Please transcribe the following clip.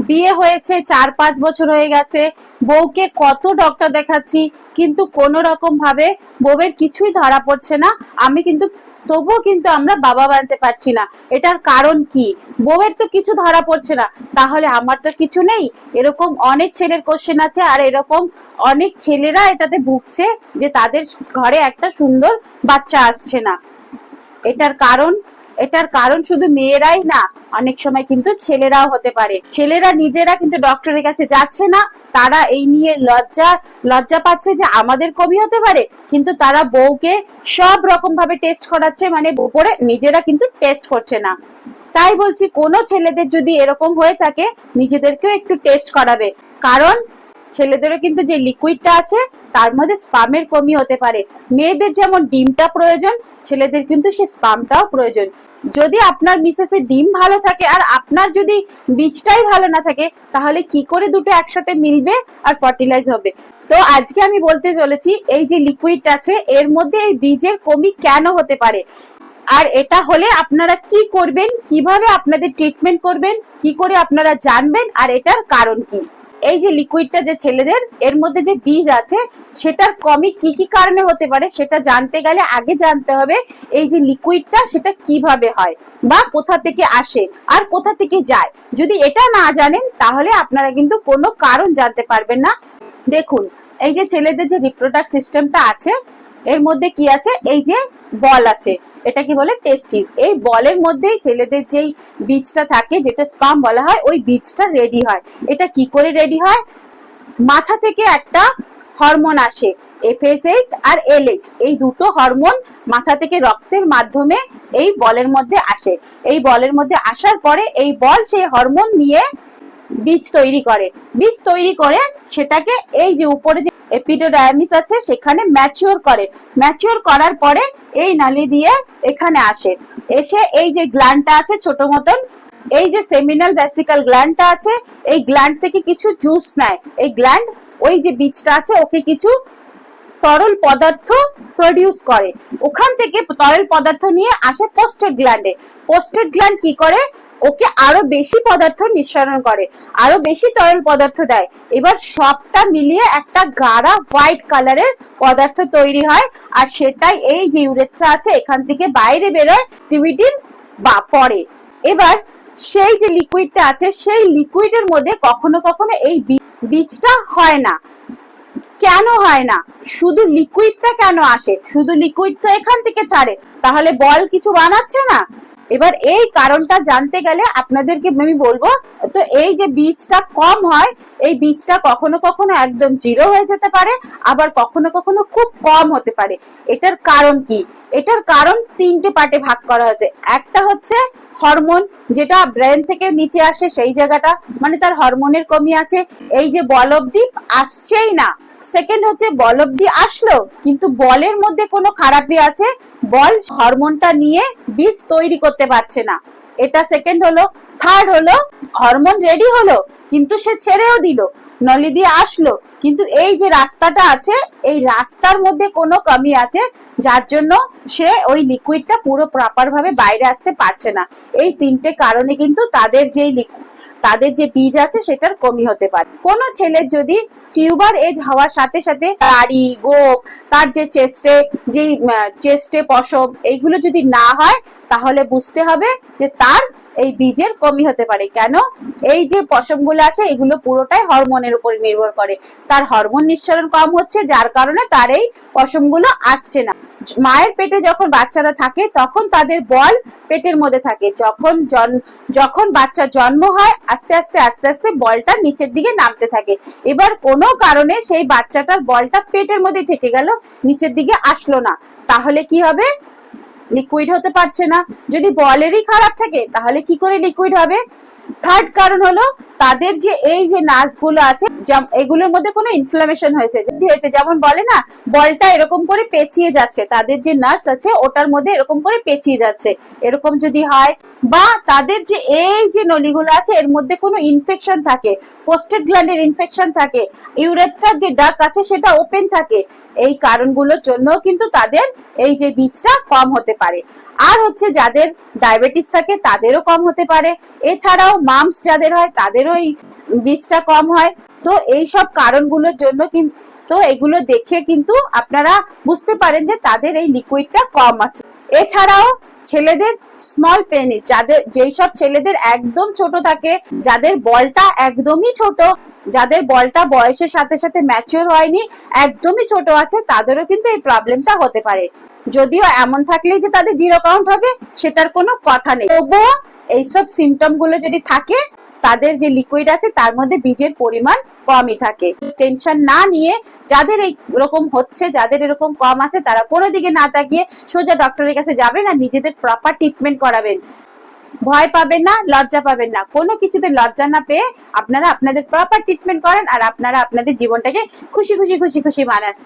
বিয়ে হয়েছে 4-5 বছর হয়ে গেছে, বউকে কত ডক্টর দেখাচ্ছি, কিন্তু কোনো রকম ভাবে বউয়ের কিছুই ধরা পড়ছে না। আমি কিন্তু তবুও কিন্তু আমরা বাবা বানতে পারছি না। এটার কারণ কি? বউয়ের তো কিছু ধরা পড়ছে না, তাহলে আমার তো কিছু নেই? এরকম অনেক ছেলের কোশ্চেন আছে, আর এরকম অনেক ছেলেরা এটাতে ভুগছে যে তাদের ঘরে একটা সুন্দর বাচ্চা আসছে না। এটার কারণ শুধু মেয়েরাই না, অনেক সময় কিন্তু ছেলেরাও হতে পারে। ছেলেরা নিজেরা কিন্তু ডক্টরের কাছে যাচ্ছে না, তারা এই নিয়ে লজ্জা পাচ্ছে যে আমাদের কবি হতে পারে, কিন্তু তারা বউকে সব রকম ভাবে টেস্ট করাচ্ছে, মানে উপরে নিজেরা কিন্তু টেস্ট করছে না। তাই বলছি, কোনো ছেলেদের যদি এরকম হয়ে থাকে, নিজেদেরকেও একটু টেস্ট করাবে। কারণ ছেলেদেরও কিন্তু যে লিকুইডটা আছে তার মধ্যে স্পামের কমি হতে পারে। মেয়েদের যেমন ডিমটা প্রয়োজন, ছেলেদের কিন্তু সে স্পামটাও প্রয়োজন। যদি আপনার মিসেসের ডিম ভালো থাকে আর আপনার যদি বীজটাই ভালো না থাকে, তাহলে কি করে দুটো একসাথে মিলবে আর ফার্টিলাইজ হবে? তো আজকে আমি বলতে চলেছি, এই যে লিকুইডটা আছে এর মধ্যে এই বীজের কমি কেন হতে পারে, আর এটা হলে আপনারা কি করবেন, কিভাবে আপনাদের ট্রিটমেন্ট করবেন, কি করে আপনারা জানবেন, আর এটার কারণ কি। এই যে লিকুইডটা যে ছেলেদের এর মধ্যে যে বীজ আছে, সেটার কমি কি কি কারণে হতে পারে সেটা জানতে গেলে আগে জানতে হবে এই যে লিকুইডটা সেটা কিভাবে হয় বা কোথা থেকে আসে আর কোথা থেকে যায়। যদি এটা না জানেন তাহলে আপনারা কিন্তু কোনো কারণ জানতে পারবেন না। দেখুন, এই যে ছেলেদের যে রিপ্রোডাক্ট সিস্টেমটা আছে, এর মধ্যে কি আছে? এই যে বল আছে, এটা কি বলে? টেস্টিস। এই বলের মধ্যেই ছেলেদের যেই বীজটা থাকে, যেটা স্পাম বলা হয়, ওই বীজটা রেডি হয়। এটা কি করে রেডি হয়? মাথা থেকে একটা হরমোন আসে, এফএসএইচ আর এলএইচ, এই দুটো হরমোন মাথা থেকে রক্তের মাধ্যমে এই বলের মধ্যে আসে। এই বলের মধ্যে আসার পরে এই বল সেই হরমোন নিয়ে বীজ তৈরি করে। বীজ তৈরি করে সেটাকে এই যে উপরে যে এপিডার্মিস আছে সেখানে ম্যাচিওর করে। ম্যাচিওর করার পরে এই নালি দিয়ে এখানে আসে, এসে এই যে গ্ল্যান্ডটা আছে ছোট মতন, এই যে সেমিনাল ভেসিকল গ্ল্যান্ডটা আছে, এই গ্ল্যান্ড থেকে কিছু জুস নেয়। এই গ্ল্যান্ড ওই যে বীজটা আছে ওকে কিছু তরল পদার্থ প্রডিউস করে। ওখান থেকে তরল পদার্থ নিয়ে আসে পোস্টেড গ্ল্যান্ডে। পোস্টেড গ্ল্যান্ড কি করে? ওকে আরো বেশি পদার্থ নিঃসরণ করে, আরো বেশি তরল পদার্থ দেয়। এবার সবটা মিলিয়ে একটা গাঢ় হোয়াইট কালারের পদার্থ তৈরি হয়, আর সেটাই এই যে ইউরেথ্রা আছে এখান থেকে বাইরে বেরোয়, টিউবিটিন বা পড়ে। এবার সেই যে লিকুইডটা আছে সেই লিকুইডের মধ্যে কখনো কখনো এই বীজটা হয় না। কেন হয় না? শুধু লিকুইডটা কেন আসে? শুধু লিকুইড তো এখান থেকে ছাড়ে, তাহলে বল কিছু বানাচ্ছে না। এবার এই কারণটা জানতে গেলে আপনাদেরকে আমি বলবো, তো এই যে বীজটা কম হয়, এই বীজটা কখনো কখনো একদম জিরো হয়ে যেতে পারে, আবার কখনো কখনো খুব কম হতে পারে। এটার কারণ কি? এটার কারণ তিনটে পার্টে ভাগ করা হয়েছে। একটা হচ্ছে হরমোন, যেটা ব্রেন থেকে নিচে আসে, সেই জায়গাটা মানে তার হরমোনের কমি আছে, এই যে বল অব্দি আসছেই না। সেকেন্ড হচ্ছে বল অব্দি আসলো কিন্তু বলের মধ্যে কোনো খারাপই আছে, বল হরমোনটা নিয়ে বীজ তৈরি করতে পারছে না, এটা সেকেন্ড হলো। থার্ড হলো হরমোন রেডি হলো কিন্তু সে ছেড়েও দিল, নলি দিয়ে আসলো, কিন্তু এই যে রাস্তাটা আছে এই রাস্তার মধ্যে কোনো কমি আছে, যার জন্য সে ওই লিকুইডটা পুরো প্রপার ভাবে বাইরে আসতে পারছে না। এই তিনটে কারণে কিন্তু তাদের যে বীজ আছে সেটার কমি হতে পারে। কোনো ছেলের যদি টিউবার এজ হওয়ার সাথে সাথে দাড়ি, গোপ, তার যে চেস্টে পশম, এইগুলো যদি না হয়, তাহলে বুঝতে হবে যে তার এই বীজের কমি হতে পারে। কেন? এই যে পশমগুলো আসে এগুলো পুরোটাই হরমোনের উপর নির্ভর করে, তার হরমোন নিঃসরণ কম হচ্ছে, যার কারণে তার এই পশমগুলো আসছে না। মায়ের পেটে যখন বাচ্চারা থাকে তখন তাদের বল পেটের মধ্যে থাকে, যখন বাচ্চা জন্ম হয় আস্তে আস্তে আস্তে আস্তে বলটা নিচের দিকে নামতে থাকে। এবার কোনো কারণে সেই বাচ্চাটার বলটা পেটের মধ্যে থেকে গেল, নিচের দিকে আসলো না, তাহলে কি হবে? লিকুইড হতে পারছে না। যদি বলেরই খারাপ থাকে তাহলে কি করে লিকুইড হবে? থার্ড কারণ হলো তাদের যে এই যে নার্ভগুলো আছে এগুলোর মধ্যে কোনো ইনফ্লামেশন হয়েছে, যেমন বলে না বলটা এরকম করে পেঁচিয়ে যাচ্ছে, তাদের যে নার্ভ আছে ওটার মধ্যে এরকম করে পেঁচিয়ে যাচ্ছে, এরকম যদি হয়, বা তাদের যে এই যে নলিগুলো আছে এর মধ্যে কোনো ইনফেকশন থাকে, পোস্টেড গ্ল্যান্ডের ইনফেকশন থাকে, ইউরেথ্রার যে ডাক আছে সেটা ওপেন থাকে, এই কারণগুলোর জন্য কিন্তু তাদের এই যে বীজটা কম হতে পারে। আর হচ্ছে যাদের ডায়াবেটিস থাকে তাদেরও কম হতে পারে। এছাড়াও মামস যাদের হয় তাদেরও বীজটা কম হয়। তো এই সব কারণগুলোর জন্য কিন্তু এগুলো দেখে কিন্তু আপনারা বুঝতে পারেন যে তাদের এই লিকুইডটা কম আছে। এছাড়াও ছেলেদের স্মল পেনিস, যেই সব ছেলেদের একদম ছোট থাকে, যাদের বলটা একদমই ছোট, যাদের বলটা বয়সের সাথে সাথে ম্যাচিওর হয়নি, একদমই ছোট আছে, তাদেরও কিন্তু এই প্রবলেমটা হতে পারে। যদিও এমন থাকলেই যে তাদের জিরো কাউন্ট হবে সেটার কোনো কথা নেই, তবুও এইসব সিমটম গুলো যদি থাকে, তাদের যে লিকুইড আছে তার মধ্যে বীজের পরিমাণ কমই থাকে। টেনশন না নিয়ে যাদের এরকম হচ্ছে, যাদের এরকম কম আছে, তারা কোনো দিকে না তাকিয়ে সোজা ডক্টরের কাছে যাবেন আর নিজেদের প্রপার ট্রিটমেন্ট করাবেন। ভয় পাবেন না, লজ্জা পাবেন না, কোনো কিছুতে লজ্জা না পেয়ে আপনারা আপনাদের প্রপার ট্রিটমেন্ট করেন আর আপনারা আপনাদের জীবনটাকে খুশি খুশি খুশি খুশি বানান।